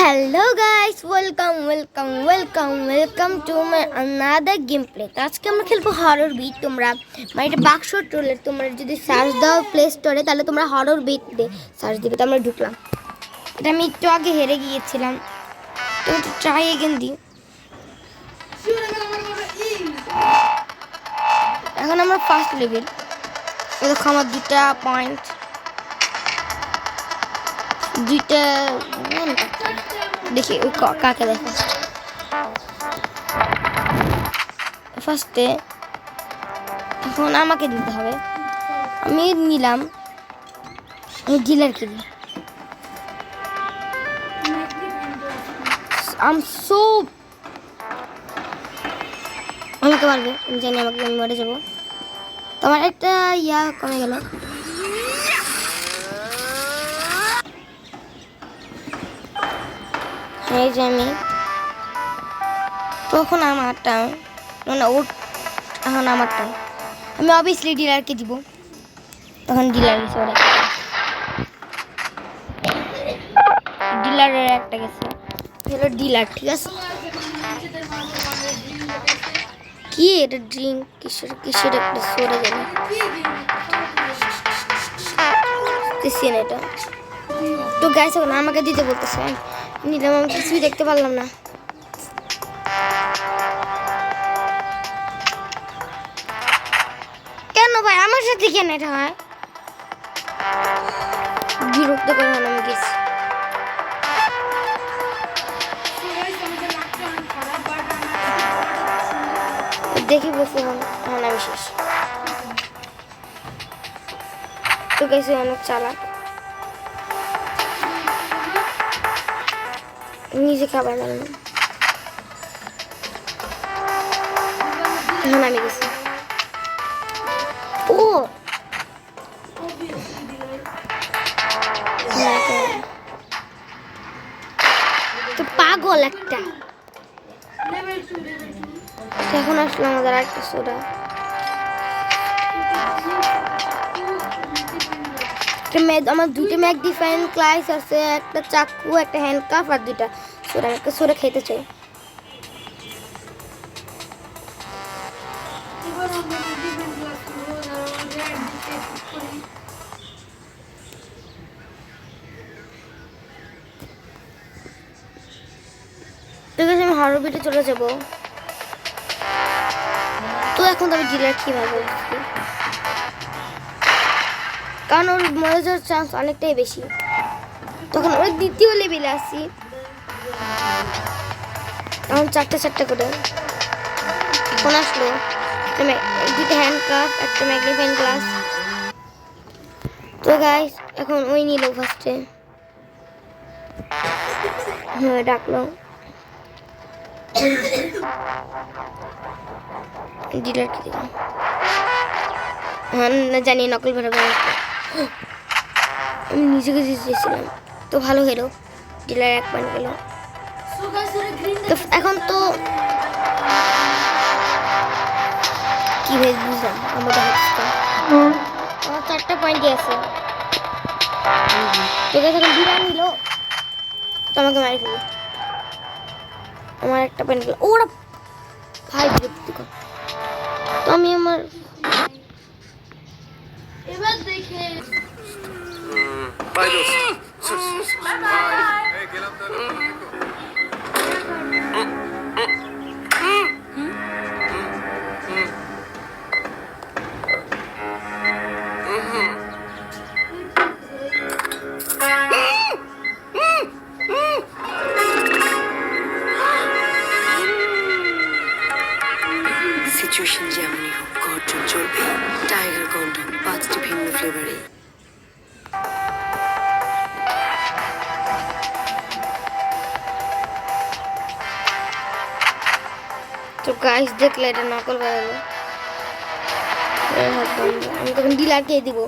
Hello guys, welcome to my another game play. তো আজকে আমরা খেলবো হরর বিট। তোমরা মানে এটা বাক্স ট্রোলের, তোমরা যদি সার্চ দাও প্লে স্টোরে তাহলে তোমরা হরর বিট দিয়ে সার্চ দিবে। তো আমরা ঢুকলাম। এটা আমি একটু আগে হেরে গিয়েছিলাম, তো একটু ট্রাই এগেন দিই। এখন আমরা ফার্স্ট লেভেল। দেখো আমার দুটা পয়েন্ট, দুইটা দেখি ওই কাকে দেখো। ফার্স্টে এখন আমাকে দিতে হবে, আমি নিলাম। আমি ডিলারকে দিই। আমাকে মারবে, আমি জানি আমি মরে যাবো। তোমার একটা ইয়া কমে গেল। এই যে আমি তখন আমার টাইম, মানে ওর এখন আমার টাইম। আমি অবভিয়াসলি ডিলারকে দিব। তখন ডিলার গেছে, ওরা ডিলারের একটা গেছে, হলো ডিলার। ঠিক আছে, কি এটা ড্রিঙ্ক কিসের একটা সরে গেল এটা। তো গ্যাস এখন আমাকে দিতে বলতেছে, নিলাম। আমি কিছুই দেখতে পারলাম না। কেন ভাই আমার সাথে কেন এটা হয়? বিরক্ত করে হলো। আমি গেছি, দেখি বসে এখন আমি শেষ। তো গেছি অনেক চালাক, নিজে খাবার না। এখন আমি গেছি। ও তো পাগল একটা। এখন আসলো আমাদের একটা সোডা। আমার দুটো ম্যাগনিফাইং গ্লাস আছে, একটা চাকু, একটা হ্যান্ডকাফ আর দুটা সোডা। একটা সোডা খেতে চাই। ঠিক আছে, আমি হরর বিটে চলে যাবো। তো এখন তো আমি ডিলার কিভাবে, কারণ ওর মরে যাওয়ার চান্স অনেকটাই বেশি। তখন ওর দ্বিতীয় লেভেলে আসি, এখন চারটে করে। ফোন আসলো, দুটো হ্যান্ডকাপ, একটা ম্যাগনিফাইং গ্লাস। তো গাইস এখন ওই নিল ফার্স্টে। হ্যাঁ ডাকলো, ডিলারকে দিলাম। হ্যাঁ না জানি নকল বেরোবে। আমি নিজেকে জিতেছিলাম, তো ভালো গেল। ডিলার এক পয়েন্ট গেল। তো এখন তো কি ভেজ বুঝলাম। আমার চারটা পয়েন্টই আছে। ঠিক আছে, এখন ডিলার নিল, তো আমাকে মারি ফেলি। আমার একটা পয়েন্ট গেল। ওরা ভাই বিরক্তিকর। তো আমি আমার এবার দেখে বাই দোস্ত, বাই বাই। এই গেলাম তাহলে। সিচুয়েশন যেমনই হোক, গর্জন চলবে। টাইগার কন্ডম 5টি ভিন্ন ফ্লেভারে। তো গাইস দেখলে এটা নকল বেরোলো। আমি তখন ডিলারকে দিব।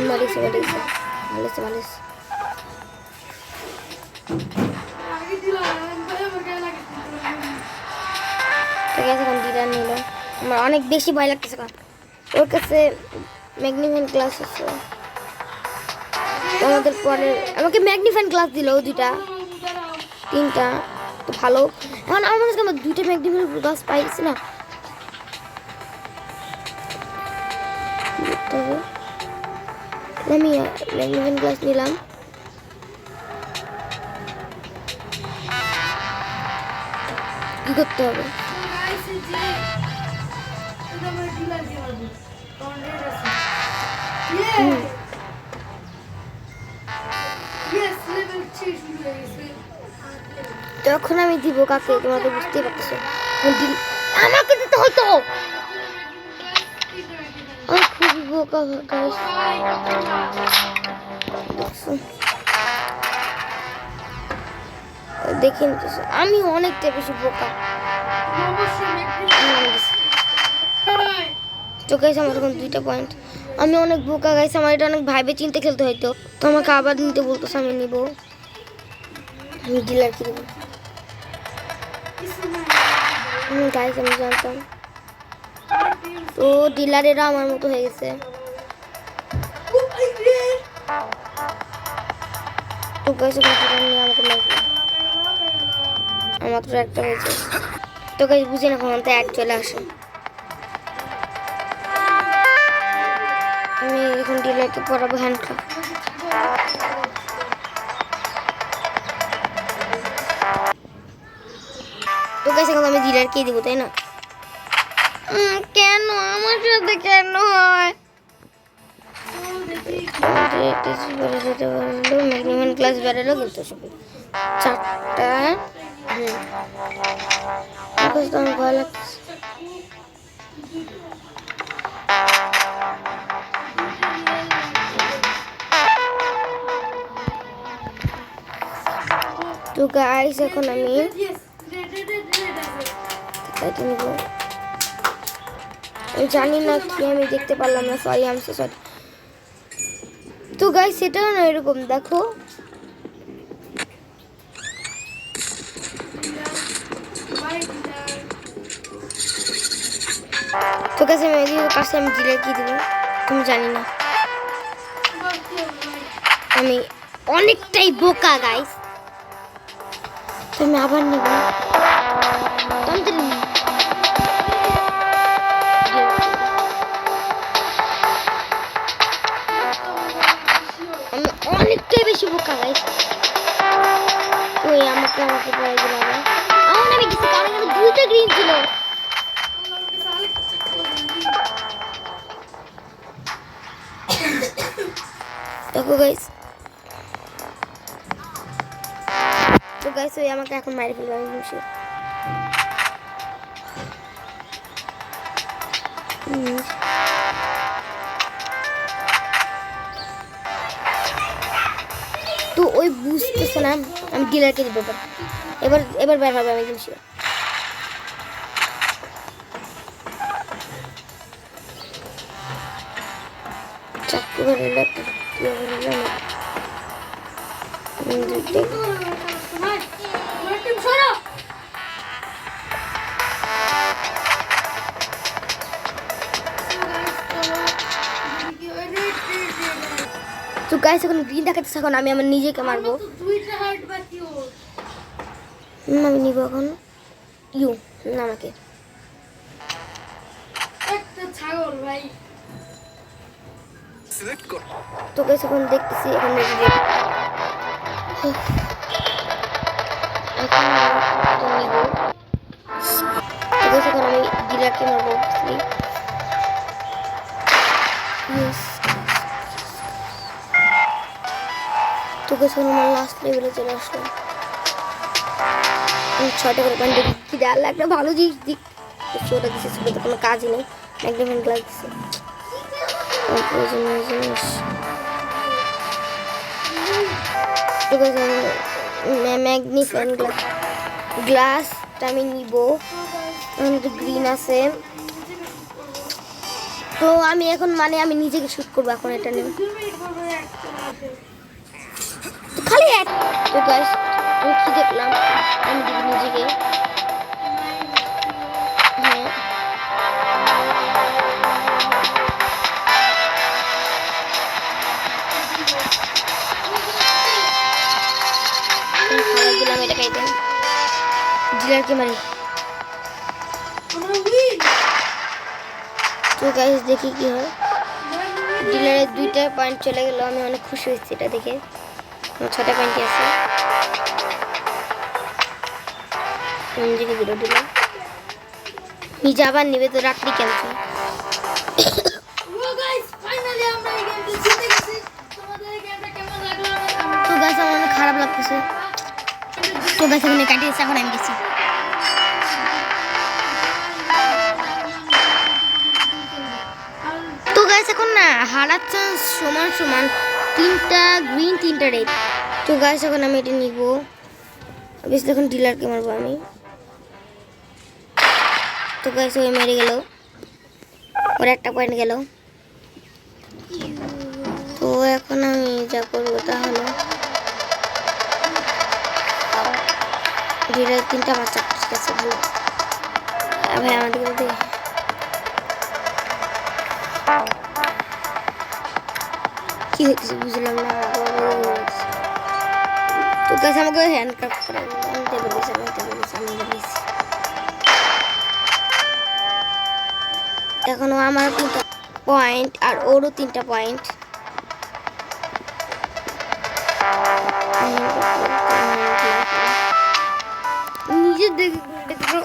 মারিছে ঠিক আছে, এখন ডিলার নিল। আমার অনেক বেশি ভয় লাগতেছে। ওর কাছে ম্যাগনিফাইং গ্লাস আছে। তো আমাদের পরে আমাকে ম্যাগনিফাইং গ্লাস দিল দুইটা 3টা, তো ভালো। এখন আমার মনে হচ্ছে আমার 2টা ম্যাগনিফাইং গ্লাস পাইছি না। তবে আমি ম্যাগনিফাইং গ্লাস নিলাম। কি করতে হবে? তখন আমি দিব কাকে, তোমরা তো বুঝতেই পারতেছো। আমাকে দিতে হতো। আমি খুবই বোকা গাইস। দেখে নিতেছো আমি অনেকটা বেশি বোকা। তো গাইস আমার এখন 2টা পয়েন্ট। আমি অনেক বোকা গাইস, আমার এটা অনেক ভাইবে চিন্তে খেলতে হইতো। তো আমাকে আবার নিতে বলতেছে, আমি নিব। আমি ডিলার কি দেবো গাইস, আমি জানতাম। তো ডিলারেরা আমার মতো হয়ে গেছে। তো গাইস এখন ডিলার নিয়ে আমাকে মারবে। আমার তো একটা হয়েছে। তো গাইস বুঝি না কখন তো অ্যাড চলে আসে। আমি এখন ডিলারকে পড়াবো হ্যান্ডক্রাফট। তো গাইস এখন আমি ডিলারকে দিব, তাই না? কেন আমার সাথে কেন হয়? ম্যাগনিফাইং গ্লাস বেরোলো কিন্তু সবই 4টা। তো আমার ভয় লাগছে। তো গাইস এখন আমি এটা নিব। আমি জানি না কি, আমি দেখতে পারলাম না, sorry, I am so sorry. তো গাইস সেটাও না এরকম দেখো। তো গাইস আমি এদিকে কাছে আমি ডিলার কি দিব তুমি জানি না। আমি অনেকটাই বোকা গাইস। তো আমি আবার নেব। আমি অনেকটাই বেশি বোকা গাইস। ওই আমাকে পড়ে দিল আবার। আমার আমি দিছি কারণ এখানে 2টা গ্রিন ছিল। দেখো গাইস, তো গাইস ওই আমাকে এখন মারি ফেলবে, আমি খুশি। তো ওই বুঝতেছে না, আমি ডিলারকে দিব। এবার এবার বের হবে, আমি খুশি। চাকু বেরোলে তো গাইস এখন গ্রিন দেখাচ্ছে। এখন আমি আমার নিজেকে মারবো। আমি নিব এখন ইউ না আমাকে। তো গাইস এখন দেখতেছি এখন নিব। তো গাইস এখন আমি ডিলারকে মারবো। তো গাইস এখন আমার লাস্ট লেভেলে চলে আসলাম। 6টা করে পয়েন্ট দিচ্ছি। আল্লাহ একটা ভালো জিনিস দিক। ওটা দিচ্ছে, সেটা কোনো কাজই নেই। ম্যাগনিফাইং গ্লাস দিচ্ছে, প্রয়োজনীয় জিনিস। ম্যাগনিফাইং গ্লাসটা আমি নিব। গ্রিন আছে। তো আমি এখন মানে আমি নিজেকে শুট করবো এখন এটা নিয়ে। তো খালি তো গাইস আমি কি দেখলাম, আমি দিব নিজেকে। হ্যাঁ ডিলারকে মারি। তো গাইস দেখি কি হয়। ডিলারের 2টা পয়েন্ট চলে গেল, আমি অনেক খুশি হয়েছি এটা দেখে। আমার 6টা পয়েন্টই আছে। নিজেকে দিল ডিলার, নিজে আবার নিবে তো রাত্রি ক্যান্সেল। তো গাইস আমার অনেক খারাপ লাগতেছে। তো গাইস আমি কাটিয়েছি, এখন আমি গেছি। তো গাইস এখন না হারার চান্স সমান সমান, 3টা গ্রিন 3টা রেড। তো গাইস এখন আমি এটা নিব, বেশ এখন ডিলারকে মারবো আমি। তো গাইস ওই মেরে গেল, ওর একটা পয়েন্ট গেল। তো এখন আমি যা করবো তা হলো ডিলার 3টা বাচ্চা, ঠিক আছে ভালো। ভাই আমাদের দে, কি হচ্ছে বুঝলাম না। তো গাইস আমাকে হ্যান্ডক্রাফট করে আনতে বলেছে, আমি বলেছি। এখনো আমার 3টা পয়েন্ট আর ওরও 3টা পয়েন্ট। নিজে দেখো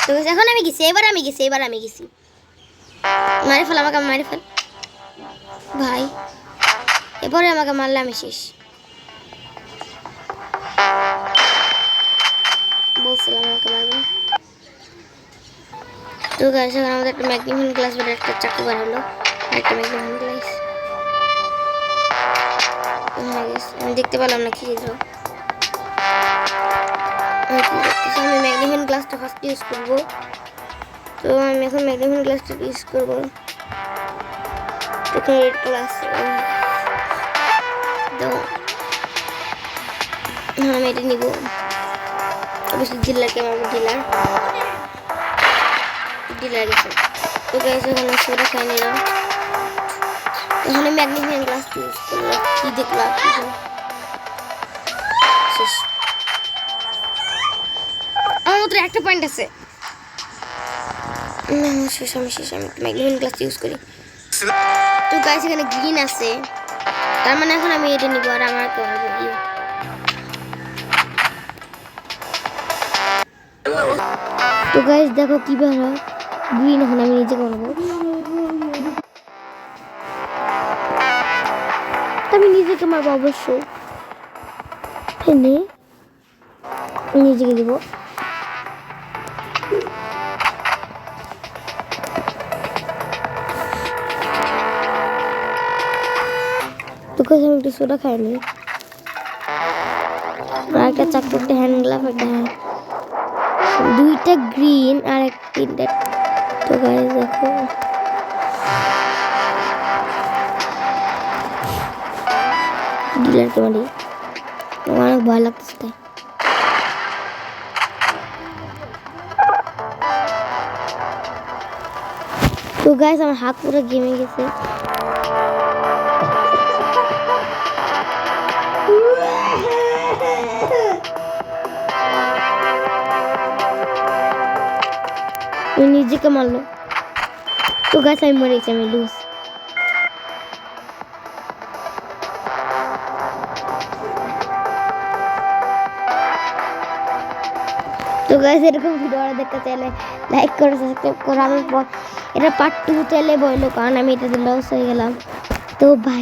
তো এখন আমি গেছি, এবার আমি গেছি। মারি ফেল আমাকে, মারি ফেল ভাই, এরপরে আমাকে মারলে আমি শেষ। বলছিলাম আমাকে মারবে। তো গাইস এখন আমাদের একটা ম্যাগনিফিকেন্ট গ্লাস বের, একটা চাকু বার হলো, একটা ম্যাগনিফিকেন্ট গ্লাস। আমি দেখতে পেলাম না কি ছিল। আমি ম্যাগনিফিকেন্ট গ্লাসটা ফার্স্ট ইউজ করবো। তো আমি এখন ম্যাগনিফিকেন্ট গ্লাসটা ইউজ করবো। দেখুন রেড গ্লাস, তো আমি এটা নিব। অবশ্যই ডিলারকে মারবো, ডিলার গেছে। তো গাইস এখন সোডা খাই নিলাম। এখন আমি ম্যাগনিফিকেন্ট গ্লাস ইউজ করবো। কি দেখলাম শেষ, আমার মাত্র একটা পয়েন্ট আছে। শেষ, আমি ম্যাগনিফিকেন্ট গ্লাস ইউজ করি। তো গাইস এখানে গ্রিন আছে, তার মানে এখন আমি এটা নিব আর আমার কেউ মারবো। তো গাইস দেখো কিভাবে গ্রিন, এখন আমি নিজে করবো। আমি নিজেকে মারবো অবশ্যই, নিজেকে দিব। তো গাইস আমি একটু সোডা খাইনি, আর একটা চাকু, একটা হ্যান্ড গ্লাভ, একটা 2টা গ্রিন আর 3টা। তো গাইস দেখো ডিলারকে মারি, আমার অনেক ভয় লাগতেছে তাই। তো গাইস আমার হাত পুরো ঘেমে গেছে। নিজেকে মারলো। তো গাছ আমি মরেছি, আমি লুজ। তো গাছ এরকম ভিডিও দেখতে চাইলে লাইক করে সাবস্ক্রাইব করো। আমি এটা পার্ট 2 চাইলে বললো, কারণ আমি এটাতে লস হয়ে গেলাম। তো ভাই